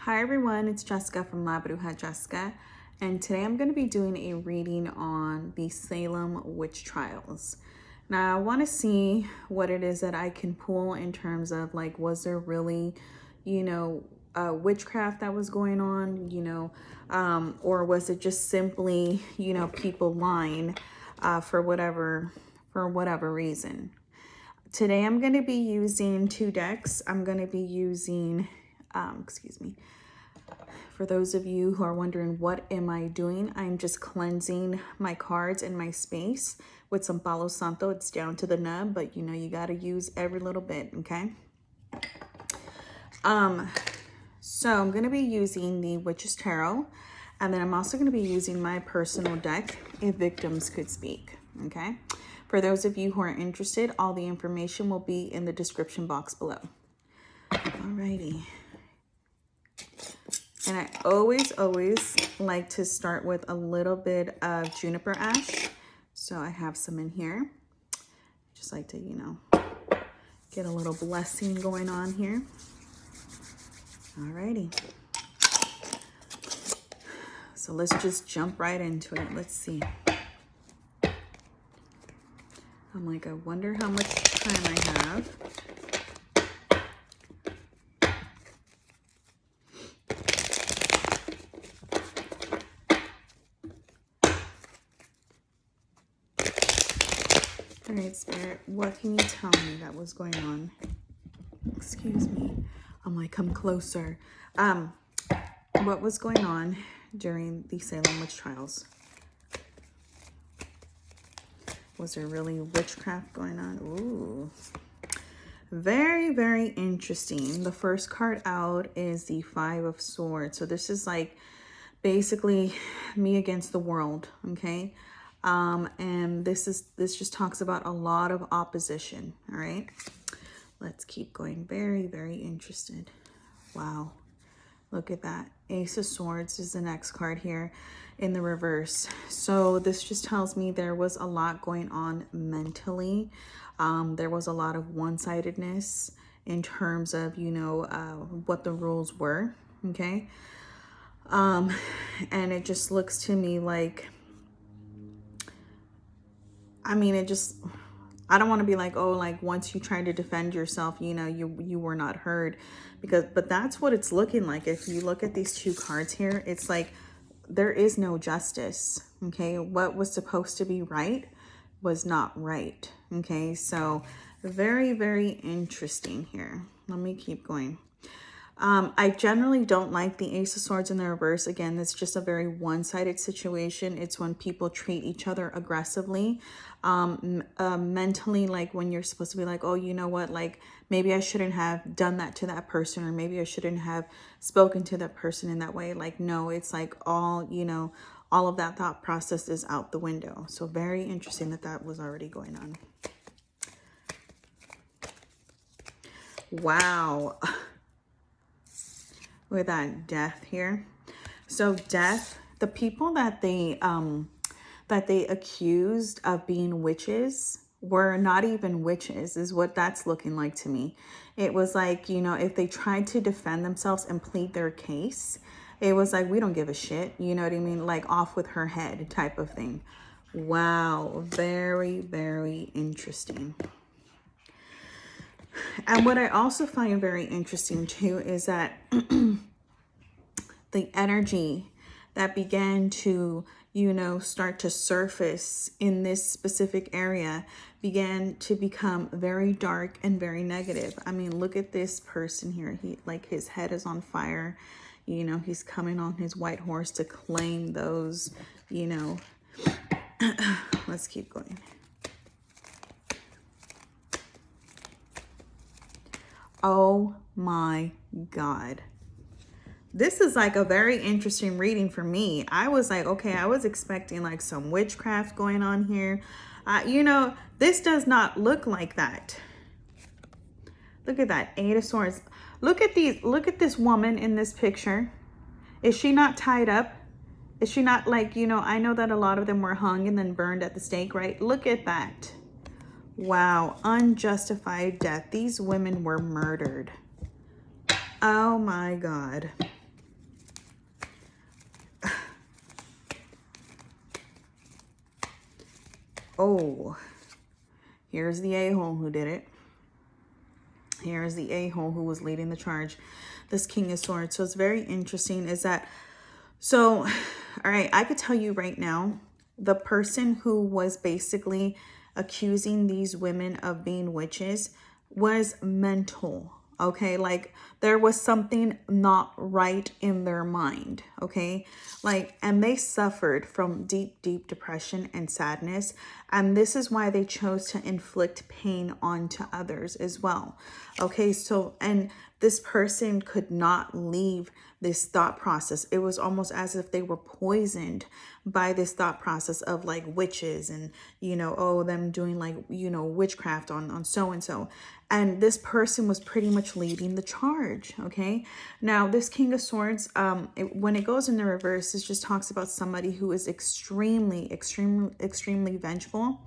Hi everyone, it's Jessica from Labrujajessica, and today I'm going to be doing a reading on the Salem witch trials. Now I want to see what it is that I can pull in terms of like, was there really, witchcraft that was going on, or was it just simply, people lying for whatever reason. Today I'm going to be using two decks. I'm going to be using, for those of you who are wondering what am I doing, I'm just cleansing my cards and my space with some Palo Santo. It's down to the nub, but you got to use every little bit, okay? So I'm going to be using the Witch's Tarot, and then I'm also going to be using my personal deck, If Victims Could Speak, okay? For those of you who are interested, all the information will be in the description box below. Alrighty. And I always like to start with a little bit of juniper ash. So I have some in here. Just like to, get a little blessing going on here. Alrighty. So let's just jump right into it. Let's see. I'm like, I wonder how much time I have. All right, Spirit, what can you tell me that was going on? Excuse me. I'm like, come closer. What was going on during the Salem witch trials? Was there really witchcraft going on? Ooh. Very, very interesting. The first card out is the Five of Swords. So this is like basically me against the world, okay? And this just talks about a lot of opposition. All right, let's keep going. Very, very interested. Wow, look at that. Ace of Swords is the next card here in the reverse. So this just tells me there was a lot going on mentally. There was a lot of one-sidedness in terms of, what the rules were. Okay. And it just looks to me like, I don't want to be like, oh, like once you try to defend yourself, you were not heard, but that's what it's looking like. If you look at these two cards here, it's like there is no justice. Okay. What was supposed to be right was not right. Okay. So very, very interesting here. Let me keep going. I generally don't like the Ace of Swords in the reverse. Again, it's just a very one-sided situation. It's when people treat each other aggressively, mentally, like when you're supposed to be like, oh, you know what, like maybe I shouldn't have done that to that person, or maybe I shouldn't have spoken to that person in that way. Like, no, it's like all of that thought process is out the window. So very interesting that was already going on. Wow. With that Death here. So Death, the people that they accused of being witches were not even witches, is what that's looking like to me. It was like, if they tried to defend themselves and plead their case, it was like, we don't give a shit, you know what I mean? Like off with her head type of thing. Wow, very, very interesting. And what I also find very interesting too is that the energy that began to, start to surface in this specific area began to become very dark and very negative. I mean, look at this person here. His head is on fire. He's coming on his white horse to claim those, let's keep going. Oh my God. This is like a very interesting reading for me. I was like, okay, I was expecting like some witchcraft going on here. This does not look like that. Look at that, Eight of Swords. Look at this woman in this picture. Is she not tied up? Is she not like, I know that a lot of them were hung and then burned at the stake, right? Look at that. Wow, unjustified death. These women were murdered. Oh my God. Oh, here's the a-hole who did it. Here's the a-hole who was leading the charge. This King of Swords. So it's very interesting is that, so, all right, I could tell you right now, the person who was basically accusing these women of being witches was mental. Okay, like there was something not right in their mind. Okay, like, and they suffered from deep, deep depression and sadness. And this is why they chose to inflict pain onto others as well. Okay, so, and this person could not leave this thought process. It was almost as if they were poisoned by this thought process of like witches and, you know, oh, them doing like, you know, witchcraft on so-and-so. And this person was pretty much leading the charge. Okay. Now this King of Swords, when it goes in the reverse, it just talks about somebody who is extremely vengeful.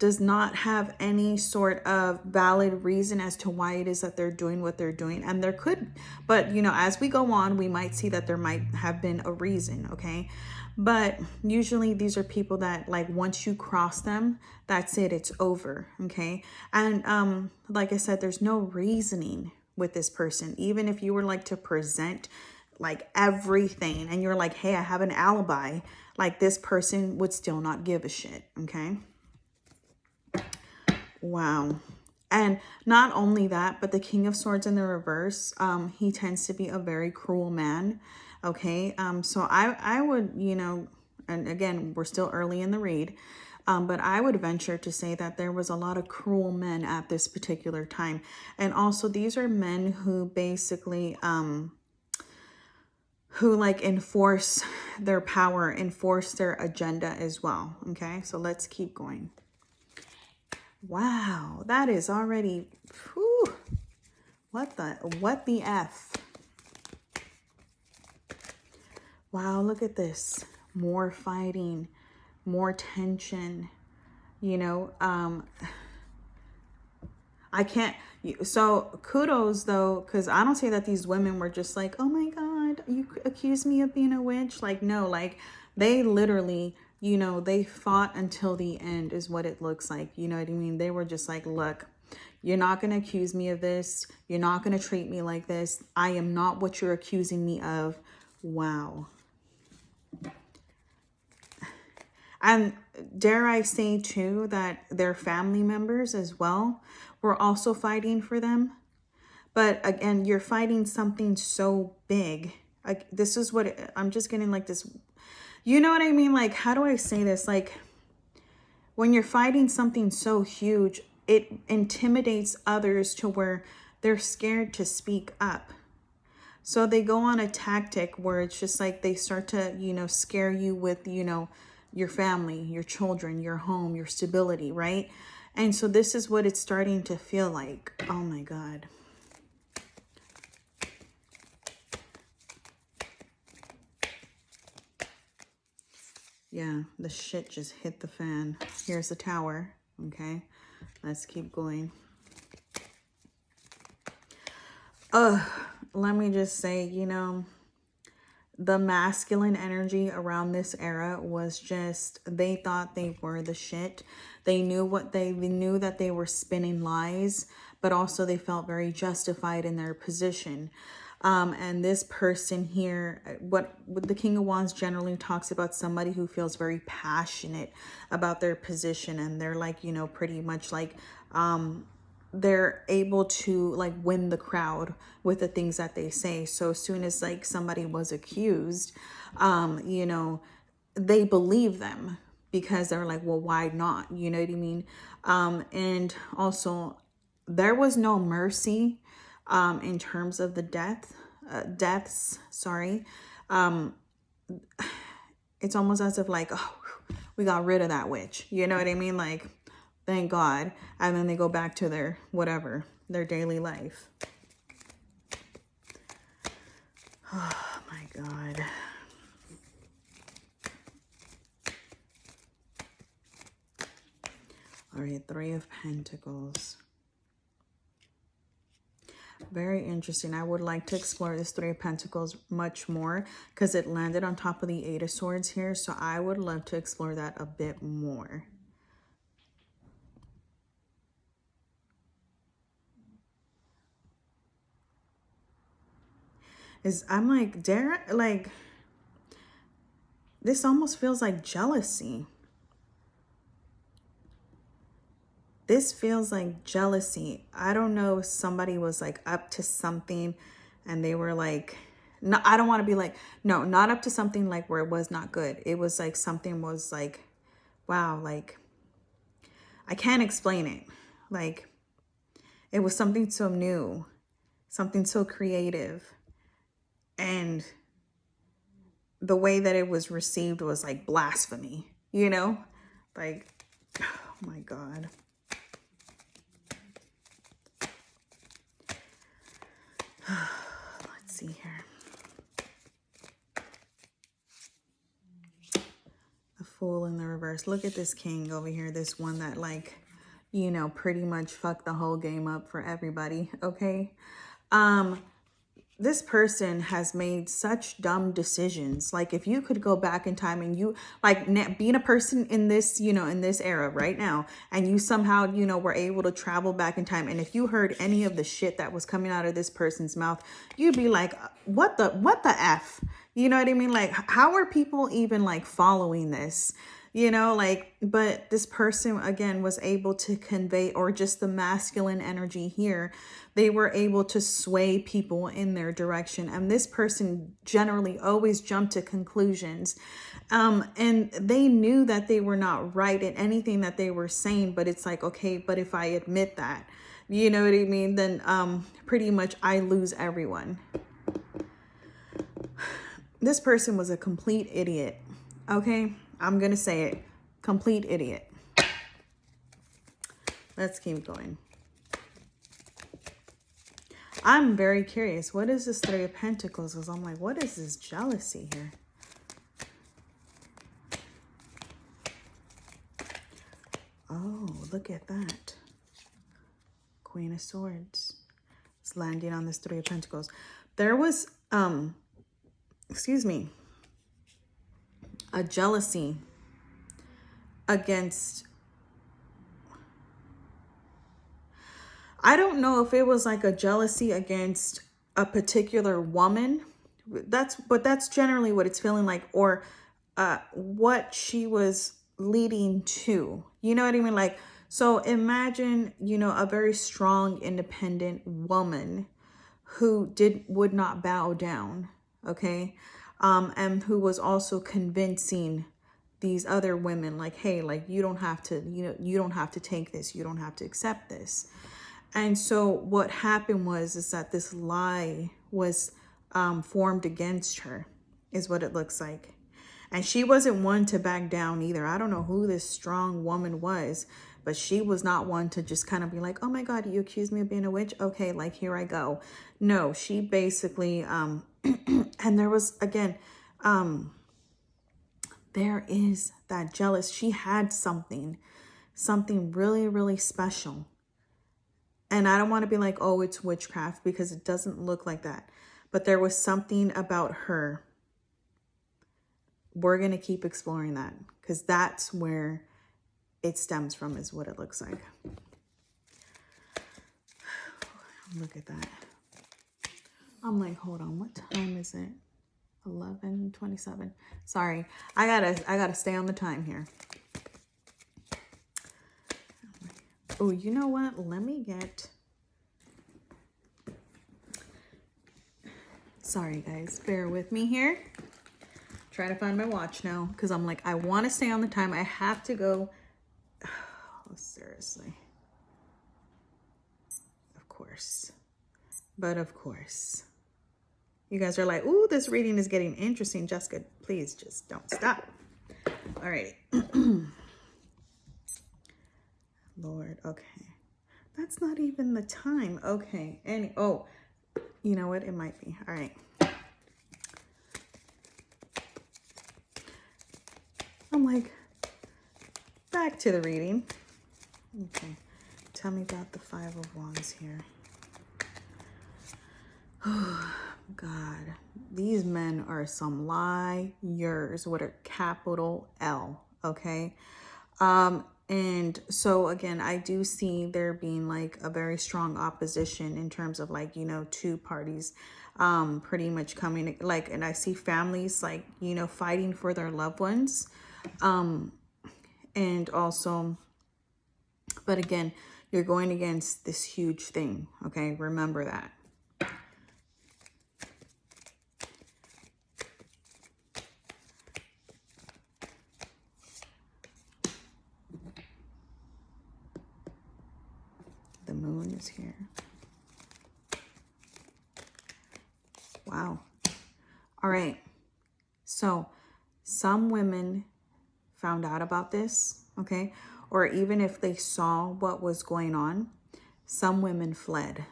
Does not have any sort of valid reason as to why it is that they're doing what they're doing. And there could, but you know, as we go on, we might see that there might have been a reason. Okay. But usually these are people that like, once you cross them, that's it, it's over. Okay. And like I said, there's no reasoning with this person. Even if you were like to present like everything and you're like, hey, I have an alibi, like this person would still not give a shit. Okay. Wow. And not only that, but the King of Swords in the reverse, he tends to be a very cruel man. Okay. So I would, you know, and again, we're still early in the read, but I would venture to say that there was a lot of cruel men at this particular time. And also these are men who basically, who like enforce their power, enforce their agenda as well. Okay. So let's keep going. Wow, that is already, whew, what the F? Wow, look at this. More fighting, more tension, you know, I can't, so kudos though, because I don't say that these women were just like, oh my God, you accused me of being a witch. Like, no, like they literally, you know, they fought until the end is what it looks like. You know what I mean? They were just like, look, you're not going to accuse me of this. You're not going to treat me like this. I am not what you're accusing me of. Wow. And dare I say too, that their family members as well were also fighting for them. But again, you're fighting something so big. Like this is what I'm just getting like this. You know what I mean? Like, how do I say this? Like, when you're fighting something so huge, it intimidates others to where they're scared to speak up. So they go on a tactic where it's just like they start to, you know, scare you with, you know, your family, your children, your home, your stability, right? And so this is what it's starting to feel like. Oh my God. Yeah, the shit just hit the fan. Here's the Tower. Okay, let's keep going. Let me just say, you know, the masculine energy around this era was just, they thought they were the shit. They knew that they were spinning lies, but also they felt very justified in their position. And this person here, what the King of Wands generally talks about, somebody who feels very passionate about their position, and they're like, you know, pretty much like, they're able to like win the crowd with the things that they say. So as soon as like somebody was accused, you know, they believe them because they're like, well, why not? You know what I mean? And also there was no mercy in terms of the deaths, sorry. It's almost as if like, oh, we got rid of that witch. You know what I mean? Like, thank God. And then they go back to their whatever, their daily life. Oh my God. All right, Three of Pentacles. Very interesting. I would like to explore this Three of Pentacles much more because it landed on top of the Eight of Swords here. So I would love to explore that a bit more. I'm like, like, this almost feels like jealousy. This feels like jealousy. I don't know if somebody was like up to something and they were like, no, I don't want to be like, no, not up to something like where it was not good. It was like something was like, wow, like, I can't explain it. Like, it was something so new, something so creative. And the way that it was received was like blasphemy, you know? Like, oh my God. Let's see here. The Fool in the reverse. Look at this king over here. This one that, like, you know, pretty much fucked the whole game up for everybody. Okay. This person has made such dumb decisions. Like, if you could go back in time and you, like, being a person in this, you know, in this era right now, and you somehow, you know, were able to travel back in time, and if you heard any of the shit that was coming out of this person's mouth, you'd be like, what the F? You know what I mean? Like, how are people even, like, following this? You know, like, but this person, again, was able to convey, or just the masculine energy here, they were able to sway people in their direction. And this person generally always jumped to conclusions. And they knew that they were not right in anything that they were saying, but it's like, okay, but if I admit that, you know what I mean, then pretty much I lose everyone. This person was a complete idiot. Okay, I'm going to say it. Complete idiot. Let's keep going. I'm very curious. What is this Three of Pentacles? Because I'm like, what is this jealousy here? Oh, look at that. Queen of Swords. It's landing on this Three of Pentacles. There was, excuse me, a jealousy against, I don't know if it was like a jealousy against a particular woman. But that's generally what it's feeling like, or what she was leading to. You know what I mean? Like, so imagine, you know, a very strong, independent woman who would not bow down, okay? And who was also convincing these other women, like, hey, like, you don't have to, you know, you don't have to take this, you don't have to accept this. And so what happened is that this lie was formed against her, is what it looks like. And she wasn't one to back down either. I don't know who this strong woman was, but she was not one to just kind of be like, oh my God, you accused me of being a witch? Okay, like, here I go. No, she basically, and there was, again, there is that jealous. She had something really, really special. And I don't want to be like, oh, it's witchcraft, because it doesn't look like that. But there was something about her. We're going to keep exploring that, because that's where it stems from, is what it looks like. Look at that. I'm like, hold on, what time is it? 11:27. Sorry, I gotta stay on the time here. Oh, you know what? Let me get... Sorry, guys. Bear with me here. Trying to find my watch now, because I'm like, I want to stay on the time. I have to go. Oh, seriously. Of course. But of course. You guys are like, ooh, this reading is getting interesting. Jessica, please just don't stop. All right. Lord, okay. That's not even the time. Okay. Oh, you know what? It might be. All right. I'm like, back to the reading. Okay. Tell me about the Five of Wands here. God, these men are some liars with a capital L, okay? And so again, I do see there being like a very strong opposition in terms of like, you know, two parties pretty much coming like, and I see families like, you know, fighting for their loved ones. And also, but again, you're going against this huge thing, okay? Remember that. The moon is here. Wow. All right. So some women found out about this, okay? Or even if they saw what was going on, some women fled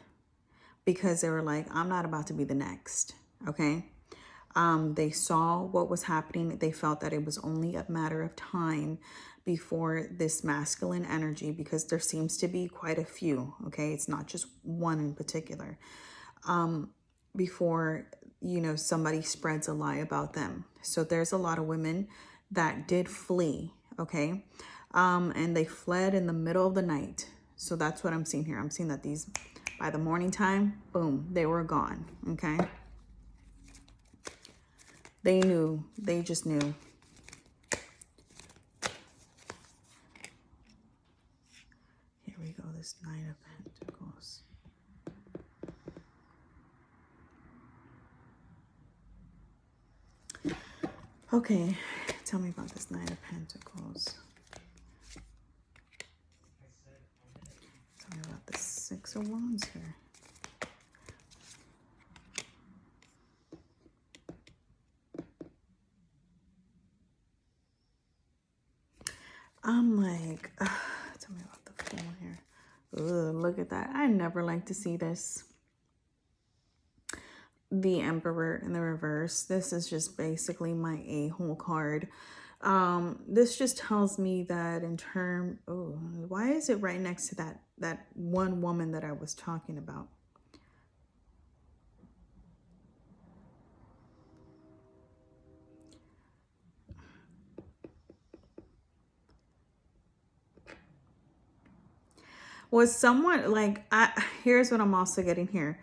because they were like, I'm not about to be the next, okay? They saw what was happening. They felt that it was only a matter of time before this masculine energy, because there seems to be quite a few, okay? It's not just one in particular. Before, you know, somebody spreads a lie about them. So there's a lot of women that did flee, okay? And they fled in the middle of the night. So that's what I'm seeing here. I'm seeing that these, by the morning time, boom, they were gone, okay? They knew, they just knew. Here we go, this Nine of Pentacles. Okay, tell me about this Nine of Pentacles. Tell me about the Six of Wands here. I'm like, tell me about the Fool here. Ugh, look at that. I never like to see this. The Emperor in the reverse. This is just basically my a-hole card. This just tells me that in term, oh, why is it right next to that one woman that I was talking about? Was someone like, here's what I'm also getting here.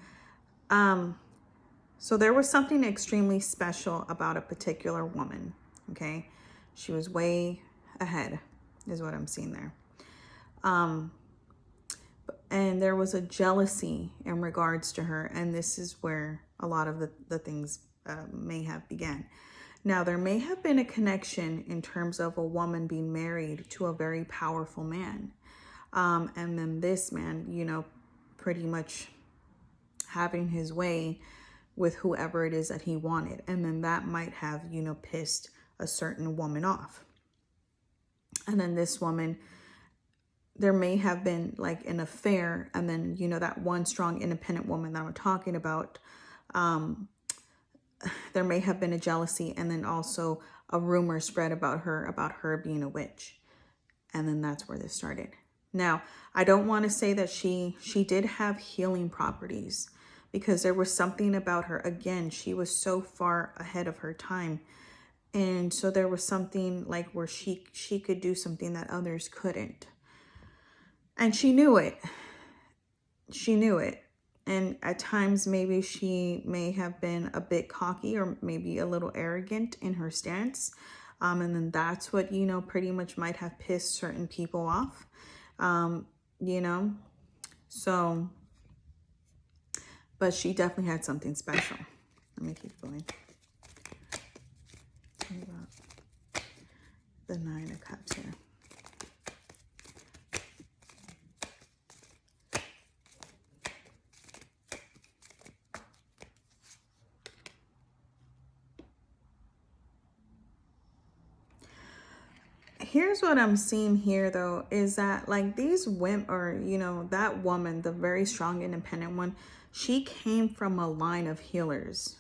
So there was something extremely special about a particular woman, okay? She was way ahead, is what I'm seeing there. And there was a jealousy in regards to her, and this is where a lot of the things may have began. Now, there may have been a connection in terms of a woman being married to a very powerful man. And then this man, you know, pretty much having his way with whoever it is that he wanted. And then that might have, you know, pissed a certain woman off. And then this woman, there may have been like an affair. And then, you know, that one strong independent woman that I'm talking about, there may have been a jealousy, and then also a rumor spread about her being a witch. And then that's where this started. Now, I don't want to say that she did have healing properties, because there was something about her. Again, she was so far ahead of her time. And so there was something like where she could do something that others couldn't. And she knew it. She knew it. And at times, maybe she may have been a bit cocky or maybe a little arrogant in her stance. And then that's what, you know, pretty much might have pissed certain people off. You know, so, but she definitely had something special. Let me keep going. Tell me about the Nine of Cups here. Here's what I'm seeing here, though, is that like these women, or, you know, that woman, the very strong independent one, she came from a line of healers.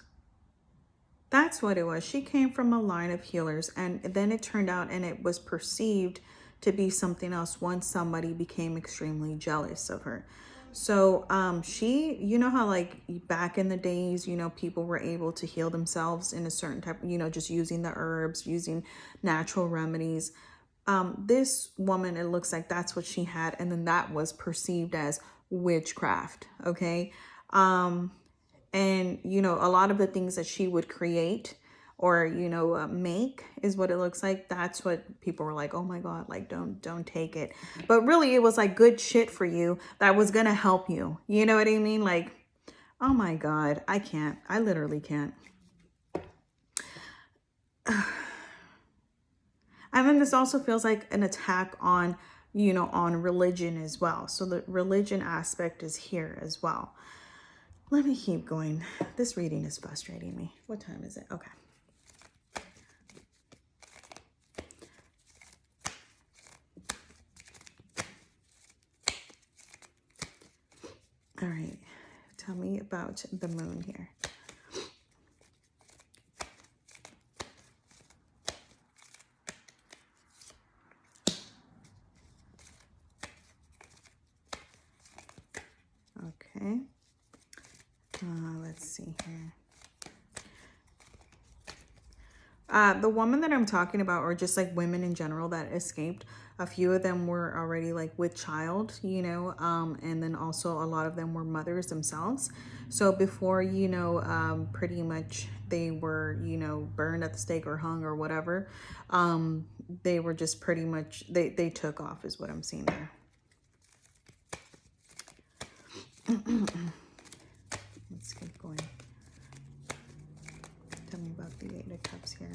That's what it was. She came from a line of healers, and then it turned out, and it was perceived to be something else once somebody became extremely jealous of her. So she, you know how like back in the days, you know, people were able to heal themselves in a certain type, you know, just using the herbs, using natural remedies. This woman, it looks like that's what she had, and then that was perceived as witchcraft. Okay. And you know, a lot of the things that she would create or, you know, make is what it looks like. That's what people were like, oh my God, like don't take it. But really it was like good shit for you that was gonna help you. You know what I mean? Like, oh my God, I can't. I literally can't. And then this also feels like an attack on, you know, on religion as well. So the religion aspect is here as well. Let me keep going. This reading is frustrating me. What time is it? Okay. All right. Tell me about the moon here. Okay. Let's see here. The woman that I'm talking about, or just like women in general that escaped, a few of them were already like with child, you know, and then also a lot of them were mothers themselves. So before, you know, pretty much they were, you know, burned at the stake or hung or whatever, they were just pretty much, they took off is what I'm seeing there. Let's keep going. Tell me about the Eight of Cups here.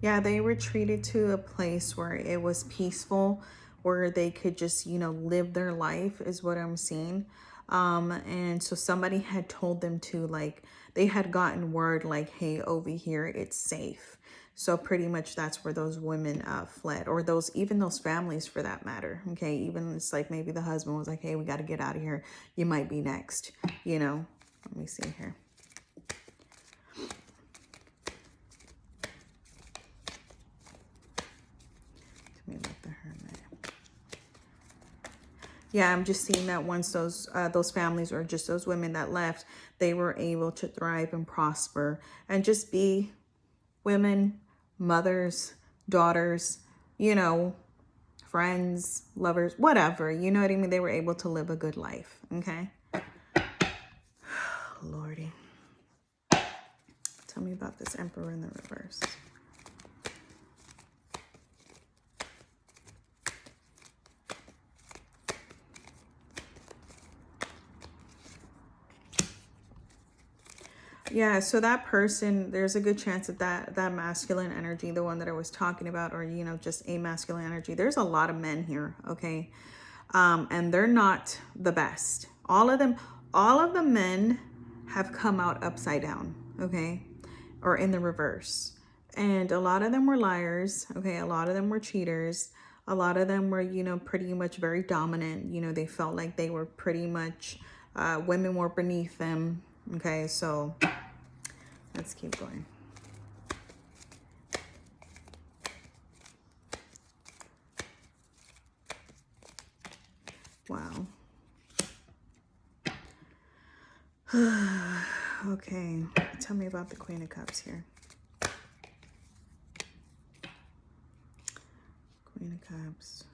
Yeah, they retreated to a place where it was peaceful, where they could just, you know, live their life is what I'm seeing. And so somebody had told them to, like, they had gotten word like, hey, over here, it's safe. So pretty much that's where those women fled, or those, even those families for that matter. Okay, even it's like maybe the husband was like, hey, we got to get out of here. You might be next, you know. Let me see here. Yeah, I'm just seeing that once those families, or just those women that left, they were able to thrive and prosper and just be women, mothers, daughters, you know, friends, lovers, whatever. You know what I mean? They were able to live a good life. Okay. Lordy. Tell me about this Emperor in the reverse. Yeah, so that person, there's a good chance that that masculine energy, the one that I was talking about, or, you know, just a masculine energy, there's a lot of men here, okay? And they're not the best. All of the men have come out upside down, okay? Or in the reverse. And a lot of them were liars, okay? A lot of them were cheaters. A lot of them were, you know, pretty much very dominant. You know, they felt like they were pretty much, women were beneath them, okay? So let's keep going. Wow. Okay, tell me about the Queen of Cups here. Queen of Cups.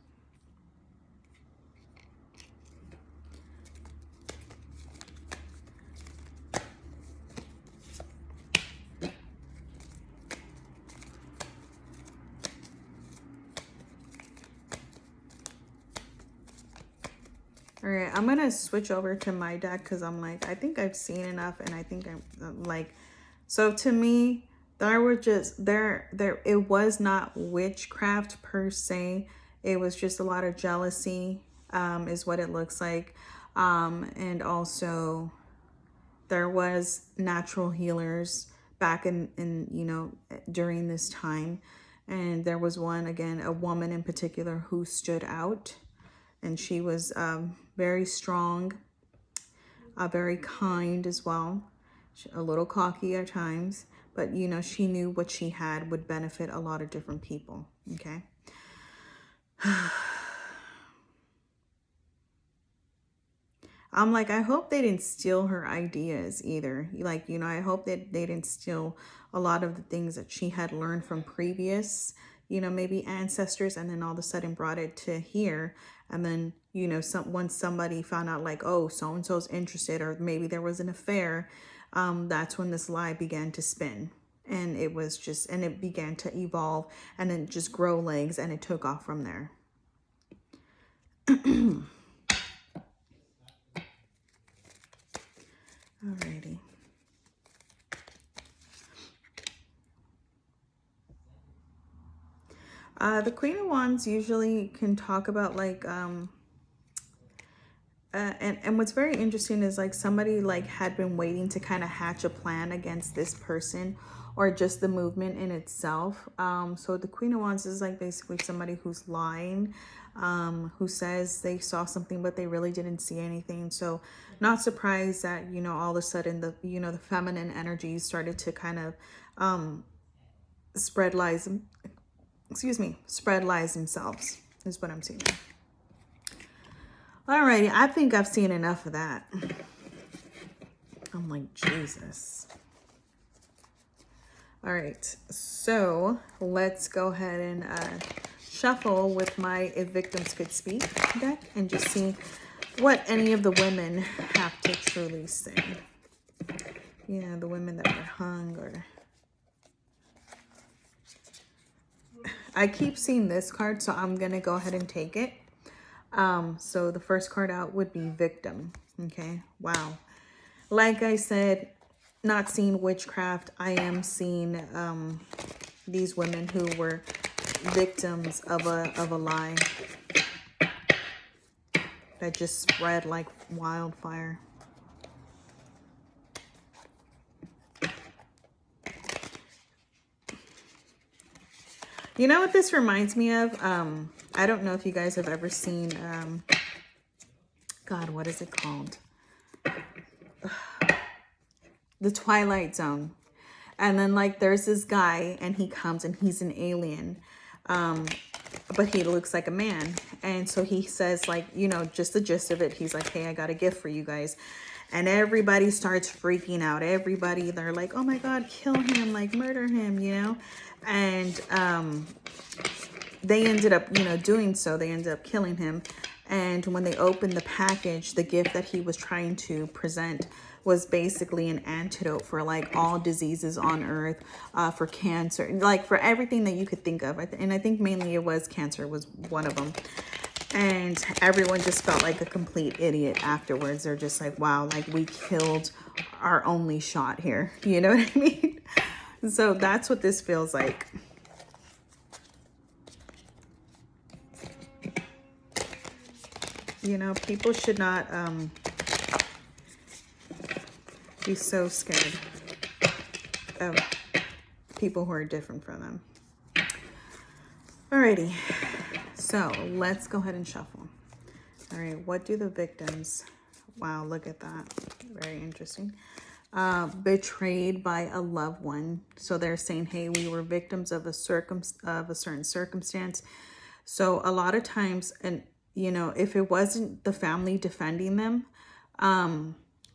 All right, I'm gonna switch over to my deck because I'm like, I think I've seen enough, and I think I'm like, so to me, there were just it was not witchcraft per se. It was just a lot of jealousy, is what it looks like. And also there was natural healers back in you know, during this time. And there was one, again, a woman in particular who stood out, and she was very strong, very kind as well, a little cocky at times, but you know, she knew what she had would benefit a lot of different people. Okay, I'm like, I hope they didn't steal her ideas either. Like, you know, I hope that they didn't steal a lot of the things that she had learned from previous, you know, maybe ancestors, and then all of a sudden brought it to here. And then, you know, once somebody found out like, oh, so-and-so's interested, or maybe there was an affair, that's when this lie began to spin. And it was just, and it began to evolve and then just grow legs, and it took off from there. Alrighty. The Queen of Wands usually can talk about like, and what's very interesting is like somebody like had been waiting to kind of hatch a plan against this person, or just the movement in itself. So the Queen of Wands is like basically somebody who's lying, who says they saw something but they really didn't see anything. So not surprised that, you know, all of a sudden the, you know, the feminine energies started to kind of spread lies themselves is what I'm seeing. Alrighty, I think I've seen enough of that. I'm like, Jesus. All right, so let's go ahead and shuffle with my If Victims Could Speak deck and just see what any of the women have to truly say. You know, the women that were hung, or... I keep seeing this card, so I'm going to go ahead and take it. So the first card out would be Victim. Okay, wow. Like I said, not seeing witchcraft. I am seeing these women who were victims of a lie that just spread like wildfire. You know what this reminds me of? I don't know if you guys have ever seen, God, what is it called? The Twilight Zone. And then like there's this guy and he comes and he's an alien, but he looks like a man. And so he says like, you know, just the gist of it. He's like, hey, I got a gift for you guys. And everybody starts freaking out. Everybody, they're like, oh my God, kill him, like murder him, you know? And they ended up, you know, doing so. They ended up killing him. And when they opened the package, the gift that he was trying to present was basically an antidote for like all diseases on earth, for cancer, like for everything that you could think of. And I think mainly it was cancer was one of them. And everyone just felt like a complete idiot afterwards. They're just like, wow, like we killed our only shot here. You know what I mean? So that's what this feels like. You know, people should not be so scared of people who are different from them. Alrighty, so let's go ahead and shuffle. All right, what do the victims? Wow, look at that. Very interesting. Betrayed by a loved one. So they're saying, hey, we were victims of a certain circumstance. So a lot of times, and you know, if it wasn't the family defending them,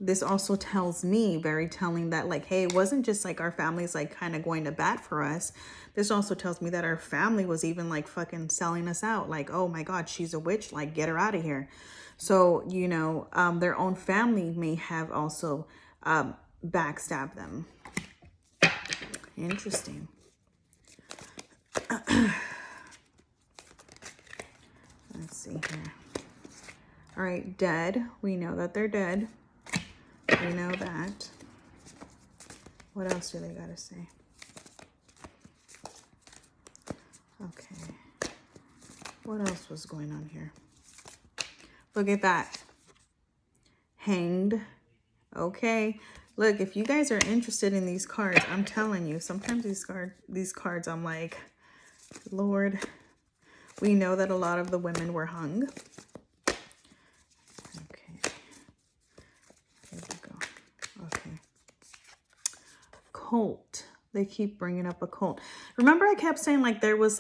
this also tells me, very telling that like, hey, it wasn't just like our family's like kind of going to bat for us. This also tells me that our family was even like fucking selling us out. Like, oh my God, she's a witch. Like, get her out of here. So, you know, their own family may have also backstabbed them. Interesting. Let's see here. All right, dead. We know that they're dead. We know that. What else do they gotta say? Okay. What else was going on here? Look at that. Hanged. Okay. Look, if you guys are interested in these cards, I'm telling you, sometimes these cards, I'm like, Lord, we know that a lot of the women were hung. Okay. Here we go. Okay. Cult. They keep bringing up a cult. Remember I kept saying like there was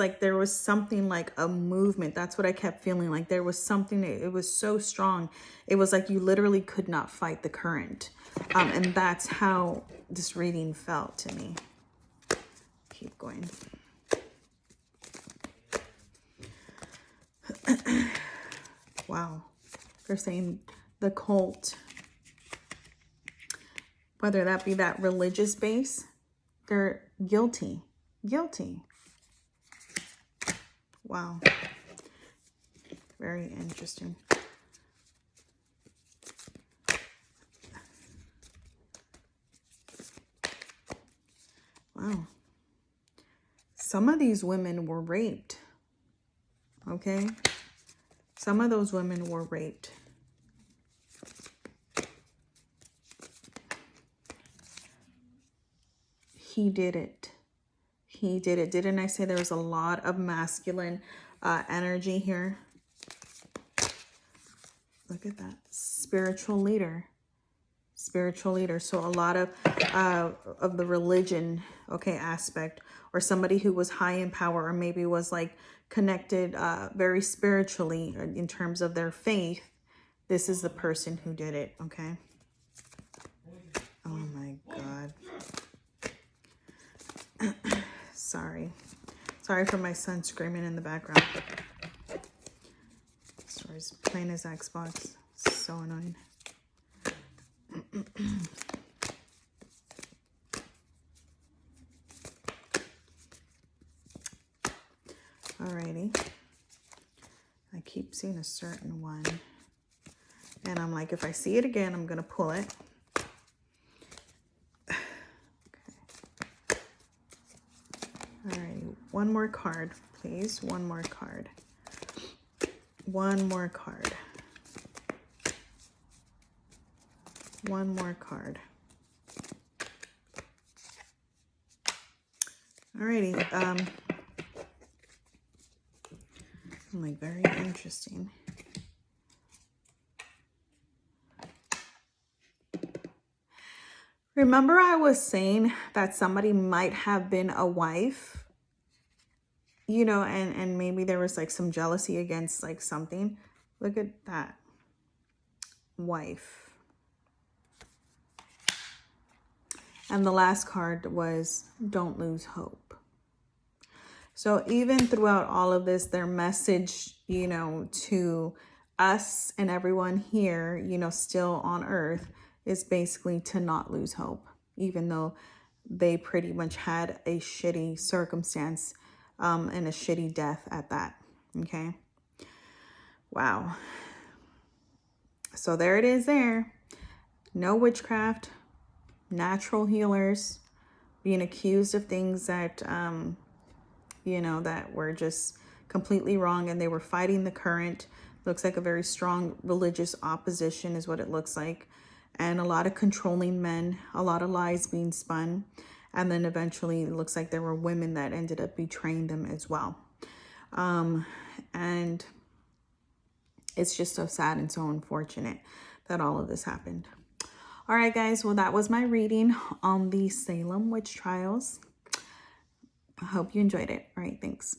something like a movement. That's what I kept feeling like. There was something, it was so strong. It was like you literally could not fight the current. And that's how this reading felt to me. Keep going. Wow. They're saying the cult, whether that be that religious base, they're guilty. Guilty. Wow. Very interesting. Wow. Some of these women were raped. Okay? Some of those women were raped. He did it. He did it. Didn't I say there was a lot of masculine energy here? Look at that. Spiritual leader. Spiritual leader. So a lot of the religion, okay, aspect, or somebody who was high in power, or maybe was like connected very spiritually in terms of their faith. This is the person who did it, okay? Oh my God. Sorry. Sorry for my son screaming in the background. Sorry, he's playing his Xbox. So annoying. Alrighty. I keep seeing a certain one. And I'm like, if I see it again, I'm going to pull it. Okay. Alrighty. One more card, please. One more card. One more card. One more card. Alrighty. I'm like, very interesting. Remember I was saying that somebody might have been a wife, you know, and maybe there was like some jealousy against like something. Look at that. Wife. And the last card was don't lose hope. So even throughout all of this, their message, you know, to us and everyone here, you know, still on earth, is basically to not lose hope, even though they pretty much had a shitty circumstance and a shitty death at that. Okay. Wow. So there it is there. No witchcraft, natural healers, being accused of things that, you know, that were just completely wrong, and they were fighting the current. Looks like a very strong religious opposition is what it looks like. And a lot of controlling men, a lot of lies being spun. And then eventually it looks like there were women that ended up betraying them as well. And it's just so sad and so unfortunate that all of this happened. All right, guys. Well, that was my reading on the Salem witch trials. I hope you enjoyed it. All right. Thanks.